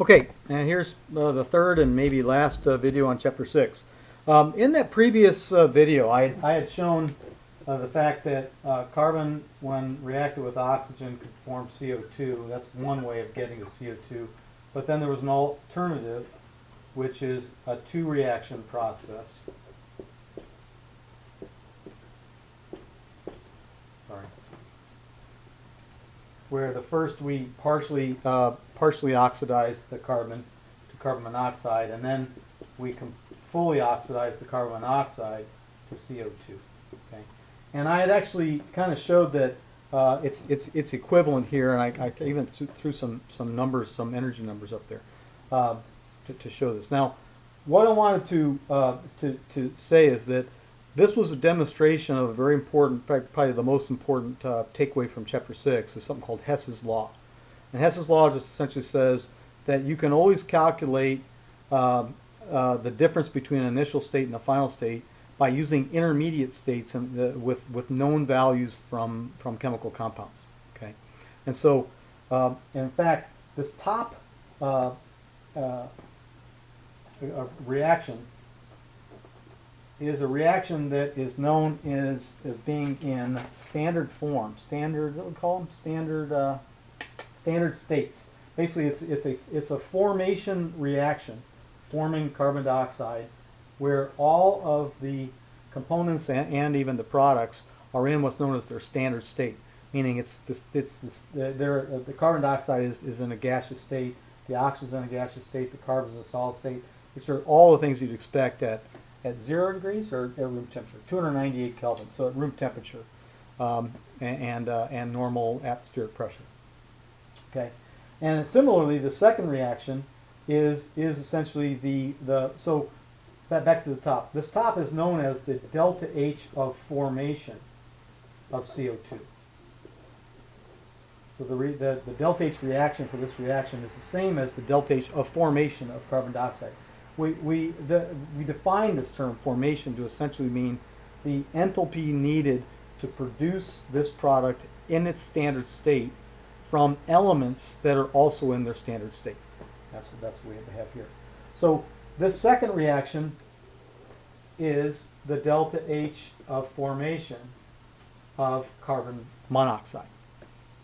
Okay, and here's the third and maybe last video on chapter 6. In that previous video, I had shown the fact that carbon, when reacted with oxygen, could form CO2. That's one way of getting to CO2. But then there was an alternative, which is a two-reaction process. Sorry. Where the first we partially oxidize the carbon to carbon monoxide, and then we fully oxidize the carbon monoxide to CO2. Okay, and I had actually kind of showed that it's equivalent here, and I even threw some numbers, some energy numbers up there to show this. Now, what I wanted to say is that this was a demonstration of a very important, in fact, probably the most important takeaway from chapter 6 is something called Hess's law. And Hess's law just essentially says that you can always calculate the difference between an initial state and a final state by using intermediate states and with known values from chemical compounds. Okay, and so in fact, this top reaction is a reaction that is known as being in standard form. Standard, what do we call them? Standard states. Basically, it's a formation reaction, forming carbon dioxide, where all of the components and even the products are in what's known as their standard state. Meaning, the carbon dioxide is in a gaseous state, the oxygen is in a gaseous state, the carbon is in a solid state, which are all the things you'd expect at 0 degrees or at room temperature, 298 Kelvin, so at room temperature, and normal atmospheric pressure. Okay, and similarly, the second reaction is essentially so back to the top. This top is known as the delta H of formation of CO2. So the delta H reaction for this reaction is the same as the delta H of formation of carbon dioxide. We define this term formation to essentially mean the enthalpy needed to produce this product in its standard state from elements that are also in their standard state. That's what we have here. So this second reaction is the delta H of formation of carbon monoxide,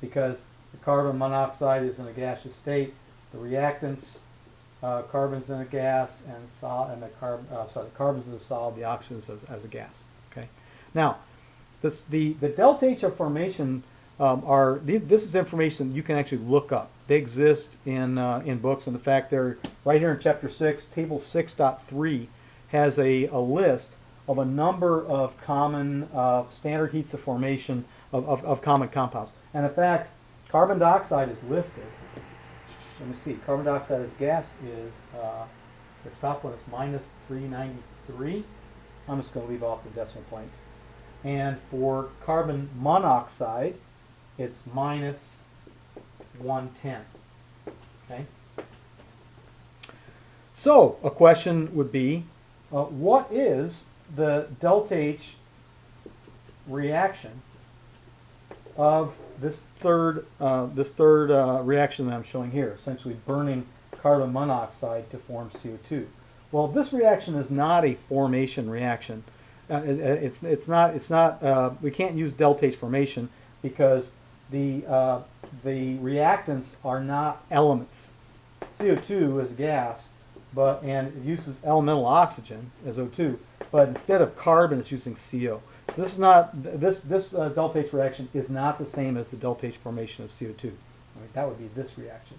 because the carbon monoxide is in a gaseous state, the reactants, carbon's in a gas, and the carbon's in a solid, the oxygen's as a gas. Okay. Now, the delta H of formation this is information you can actually look up. They exist in books, and in fact, they're right here in chapter 6. Table 6.3 has a list of a number of common standard heats of formation of common compounds. And in fact, carbon dioxide is listed. Let me see. Carbon dioxide as gas is its top one is minus 393. I'm just going to leave off the decimal points. And for carbon monoxide, it's minus 110. Okay. So a question would be, what is the delta H reaction of this third reaction that I'm showing here, essentially burning carbon monoxide to form CO2? Well, this reaction is not a formation reaction. It's not. We can't use delta H formation because the reactants are not elements. CO2 is a gas, and it uses elemental oxygen as O2, but instead of carbon, it's using CO. So this is not this delta H reaction is not the same as the delta H formation of CO2. Right, that would be this reaction.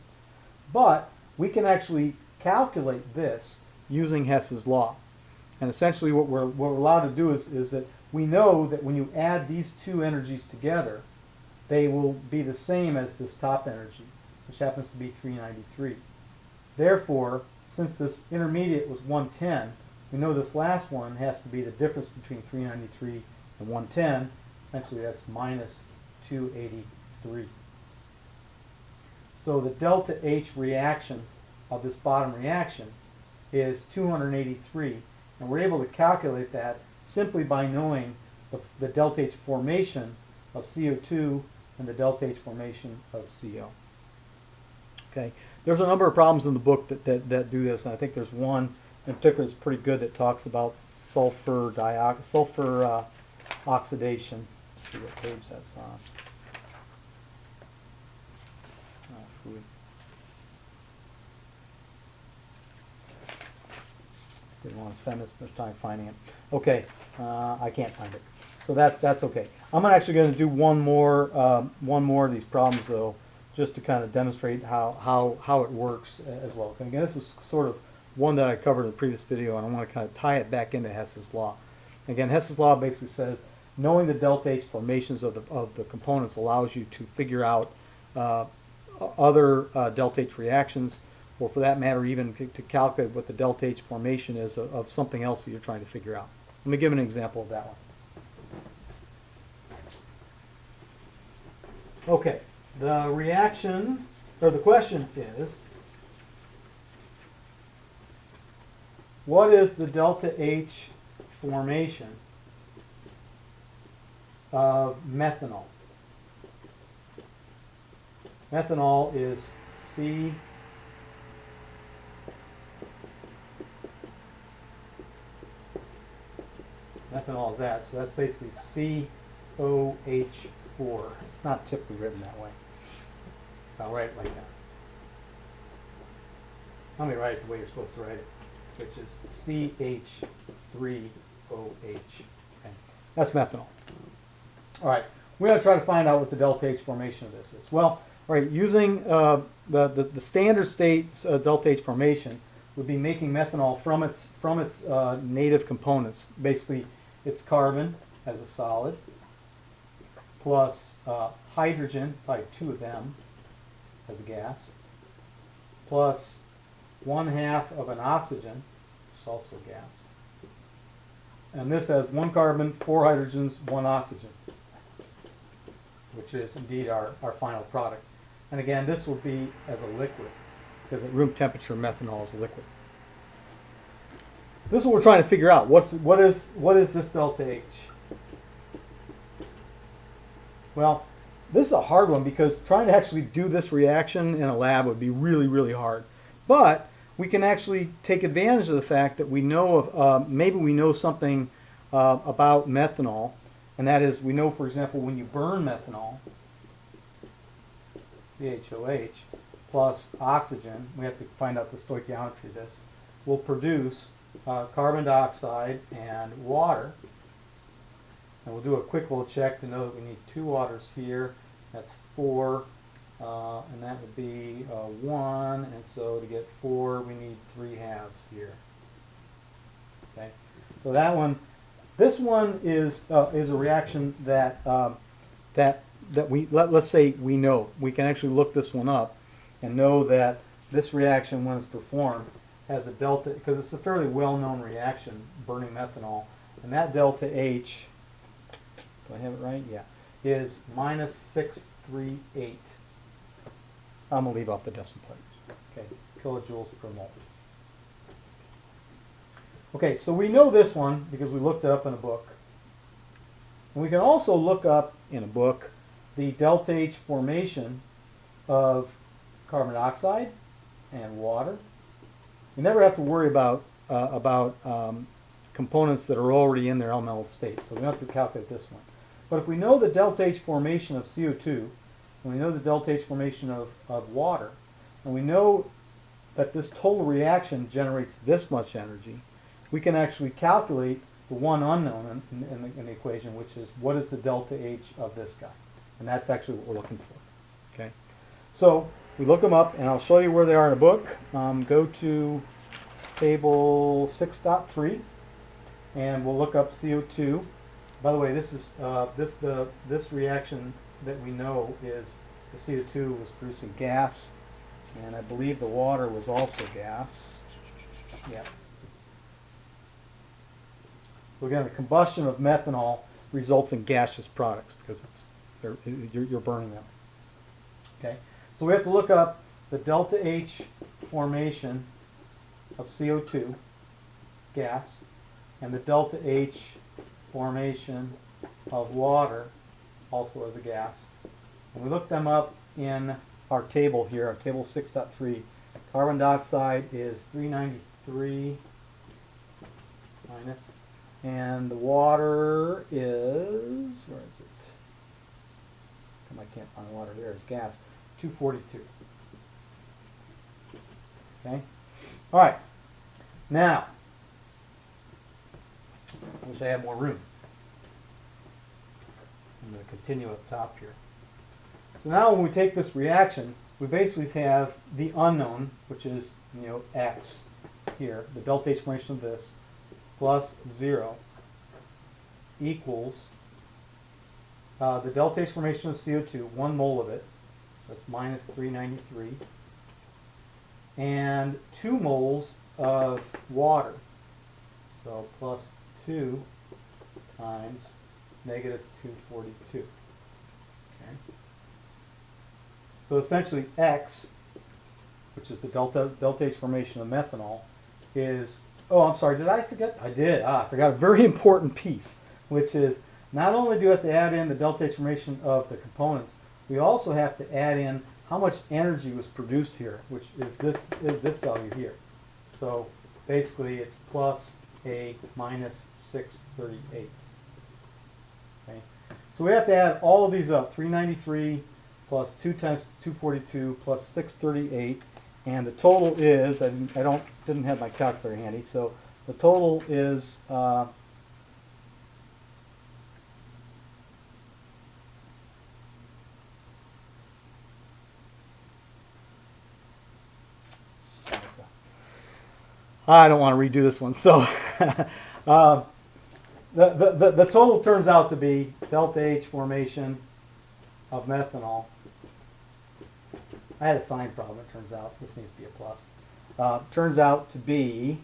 But we can actually calculate this using Hess's law. And essentially what we're allowed to do is that we know that when you add these two energies together, they will be the same as this top energy, which happens to be 393. Therefore, since this intermediate was 110, we know this last one has to be the difference between 393 and 110. Essentially, that's minus 283. So the delta H reaction of this bottom reaction is 283. And we're able to calculate that simply by knowing the delta H formation of CO2 and the delta H formation of CO. Okay, there's a number of problems in the book that do this, and I think there's one in particular that's pretty good that talks about sulfur oxidation. Let's see what page that's on. Food. Didn't want to spend this much time finding it. Okay, I can't find it, so that's okay. I'm actually going to do one more of these problems though, just to kind of demonstrate how it works as well. And again, this is sort of one that I covered in the previous video, and I want to kind of tie it back into Hess's law. Again, Hess's law basically says knowing the delta H formations of the components allows you to figure out other delta H reactions, or for that matter, even to calculate what the delta H formation is of something else that you're trying to figure out. Let me give an example of that one. Okay, the reaction, or the question is, what is the delta H formation of methanol? Methanol is C methanol is that, so that's basically COH4. It's not typically written that way. I'll write it like that. Let me write it the way you're supposed to write it, which is CH3OH. Okay. That's methanol. All right, we're going to try to find out what the delta H formation of this is. Well, all right, using the standard state delta H formation would be making methanol from its native components. Basically, it's carbon as a solid plus hydrogen, probably 2 of them as a gas, plus 1/2 of an oxygen, which is also a gas. And this has 1 carbon, 4 hydrogens, 1 oxygen, which is indeed our final product. And again, this will be as a liquid, because at room temperature methanol is a liquid. This is what we're trying to figure out. What is this delta H? Well, this is a hard one because trying to actually do this reaction in a lab would be really, really hard. But we can actually take advantage of the fact that we know of, maybe we know something about methanol, and that is we know, for example, when you burn methanol, CHOH, plus oxygen, we have to find out the stoichiometry of this, will produce carbon dioxide and water. And we'll do a quick little check to know that we need 2 waters here. That's 4, and that would be 1. And so to get 4, we need 3/2 here. Okay, so that one, this one is a reaction that let's say we know. We can actually look this one up and know that this reaction, when it's performed, has a delta, because it's a fairly well-known reaction, burning methanol, and that delta H, do I have it right? Yeah, is -638. I'm going to leave off the decimal place. Okay, kilojoules per mole. Okay, so we know this one because we looked it up in a book. And we can also look up in a book the delta H formation of carbon dioxide and water. You never have to worry about components that are already in their elemental state, so we don't have to calculate this one. But if we know the delta H formation of CO2, and we know the delta H formation of water, and we know that this total reaction generates this much energy, we can actually calculate the one unknown in the equation, which is what is the delta H of this guy. And that's actually what we're looking for. Okay, so we look them up, and I'll show you where they are in a book. Go to table 6.3, and we'll look up CO2. By the way, this is this reaction that we know is the CO2 was producing gas, and I believe the water was also gas. Yeah. So again, the combustion of methanol results in gaseous products because you're burning them. Okay, so we have to look up the delta H formation of CO2 gas and the delta H formation of water also as a gas. And we look them up in our table here, our table 6.3, carbon dioxide is 393 minus, and the water is, where is it? I can't find water, there is gas, 242. Okay? All right. Now, I wish I had more room. I'm going to continue up top here. So now when we take this reaction, we basically have the unknown, which is, X here, the delta H formation of this, plus 0 equals the delta H formation of CO2, 1 mole of it, so that's minus 393, and 2 moles of water, so plus 2 times negative 242. Okay. So essentially X, which is the delta H formation of methanol, is, oh, I'm sorry, did I forget? I did. I forgot a very important piece, which is not only do we have to add in the delta H formation of the components, we also have to add in how much energy was produced here, which is this value here. So basically it's plus a minus 638. Okay. So we have to add all of these up, 393 plus 2 times 242 plus 638, and the total is, I didn't have my calculator handy, so the total is I don't want to redo this one. So the total turns out to be delta H formation of methanol. I had a sign problem, it turns out. This needs to be a plus. Turns out to be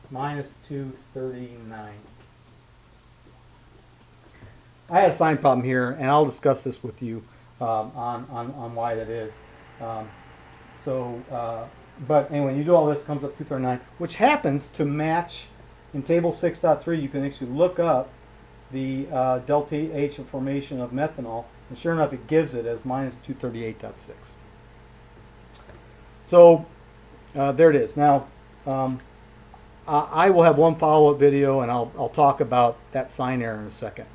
minus 239. I had a sign problem here, and I'll discuss this with you on why that is. But anyway, you do all this, comes up 239, which happens to match in table 6.3. You can actually look up the delta H formation of methanol, and sure enough, it gives it as minus 238.6. So there it is. Now, I will have one follow-up video, and I'll talk about that sign error in a second.